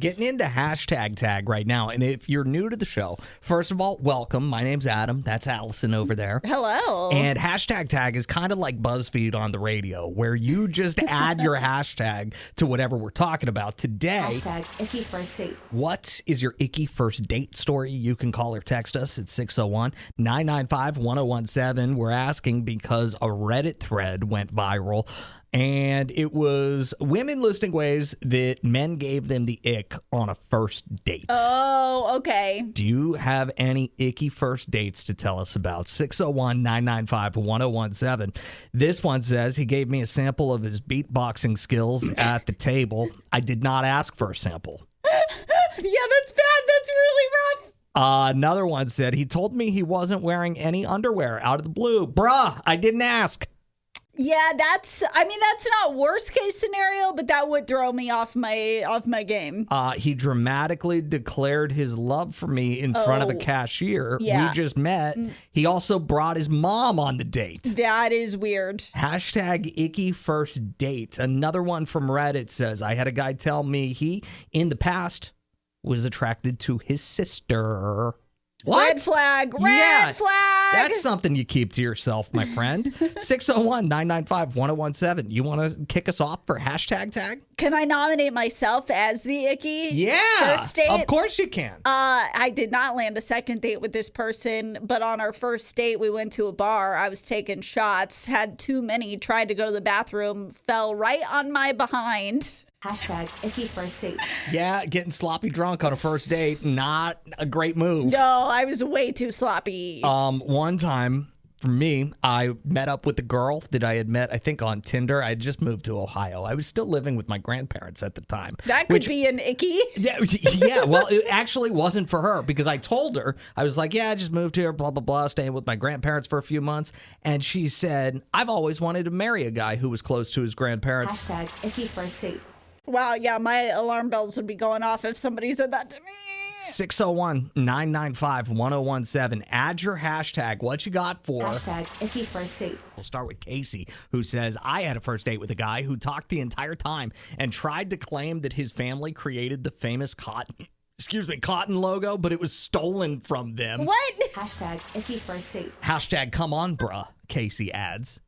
Getting into hashtag tag right now. And if you're new to the show, first of all, welcome. My name's Adam. That's Allison over there. Hello. And hashtag tag is kind of like BuzzFeed on the radio, where you just add your hashtag to whatever we're talking about. Today, hashtag Icky First Date. What is your icky first date story? You can call or text us at 601-995-1017. We're asking because a Reddit thread went viral. And it was women listing ways that men gave them the ick on a first date. Oh, okay. Do you have any icky first dates to tell us about? 601-995-1017. This one says he gave me a sample of his beatboxing skills at the table. I did not ask for a sample. Yeah, that's bad. That's really rough. Another one said he told me he wasn't wearing any underwear out of the blue. Bruh, I didn't ask. Yeah, that's not worst case scenario, but that would throw me off my game. He dramatically declared his love for me in front of a cashier. Yeah. We just met. He also brought his mom on the date. That is weird. Hashtag icky first date. Another one from Reddit says, I had a guy tell me he, in the past, was attracted to his sister. What? Red flag. Red flag. That's something you keep to yourself, my friend. 601-995-1017. You want to kick us off for hashtag tag? Can I nominate myself as the icky first date? Of course you can. I did not land a second date with this person, but on our first date, we went to a bar. I was taking shots, had too many, tried to go to the bathroom, fell right on my behind. Hashtag Icky First Date. Yeah, getting sloppy drunk on a first date, not a great move. No, I was way too sloppy. One time, for me, I met up with a girl that I had met, I think, on Tinder. I had just moved to Ohio. I was still living with my grandparents at the time. That could be an icky. Yeah, well, it actually wasn't for her because I told her, I was like, yeah, I just moved here, blah, blah, blah, staying with my grandparents for a few months. And she said, I've always wanted to marry a guy who was close to his grandparents. Hashtag Icky First Date. Wow, yeah, my alarm bells would be going off if somebody said that to me. 601-995-1017. Add your hashtag. What you got for? Hashtag Icky First Date. We'll start with Casey, who says, I had a first date with a guy who talked the entire time and tried to claim that his family created the famous cotton logo, but it was stolen from them. What? Hashtag Icky First Date. Hashtag come on, bruh, Casey adds.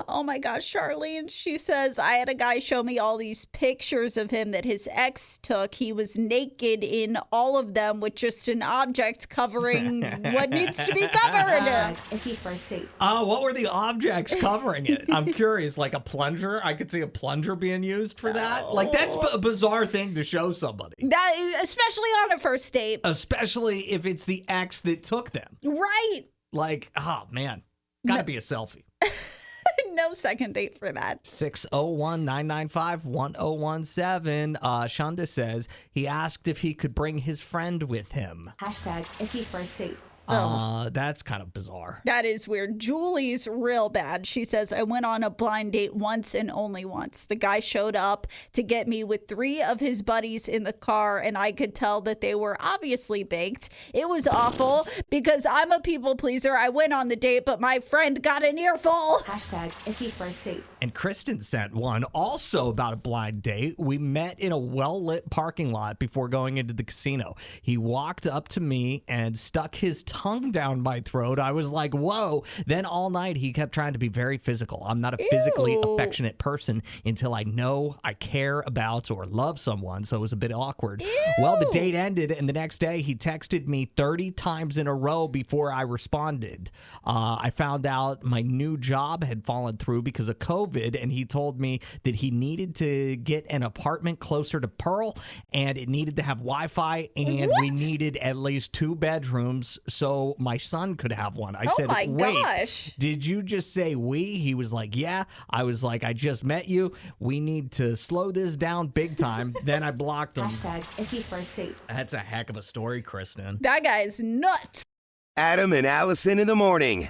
Oh my gosh, Charlene, she says, I had a guy show me all these pictures of him that his ex took. He was naked in all of them with just an object covering what needs to be covered. Hashtag Icky First Date. What were the objects covering it? I'm curious, like a plunger? I could see a plunger being used for that. Like, that's a bizarre thing to show somebody. That, especially on a first date. Especially if it's the ex that took them. Right. Like, oh, man. Gotta be a selfie. No second date for that. 601-995-1017. Shonda says he asked if he could bring his friend with him. Hashtag Icky First Date. That's kind of bizarre. That is weird. Julie's real bad. She says, I went on a blind date once and only once. The guy showed up to get me with 3 of his buddies in the car, and I could tell that they were obviously baked. It was awful because I'm a people pleaser. I went on the date, but my friend got an earful. Hashtag Icky First Date. And Kristin sent one also about a blind date. We met in a well-lit parking lot before going into the casino. He walked up to me and stuck his tongue down my throat. I was like, whoa. Then all night he kept trying to be very physical. I'm not a physically affectionate person until I know I care about or love someone, so it was a bit awkward. Well, the date ended, and the next day he texted me 30 times in a row before I responded. I found out my new job had fallen through because of COVID, and he told me that he needed to get an apartment closer to Pearl, and it needed to have Wi-Fi, and we needed at least 2 bedrooms so my son could have one. I said, my wait, gosh. did you just say we? He was like, yeah. I was like, I just met you. We need to slow this down big time. Then I blocked him. Hashtag Icky First Date. That's a heck of a story, Kristin. That guy's nuts. Adam and Allison in the morning.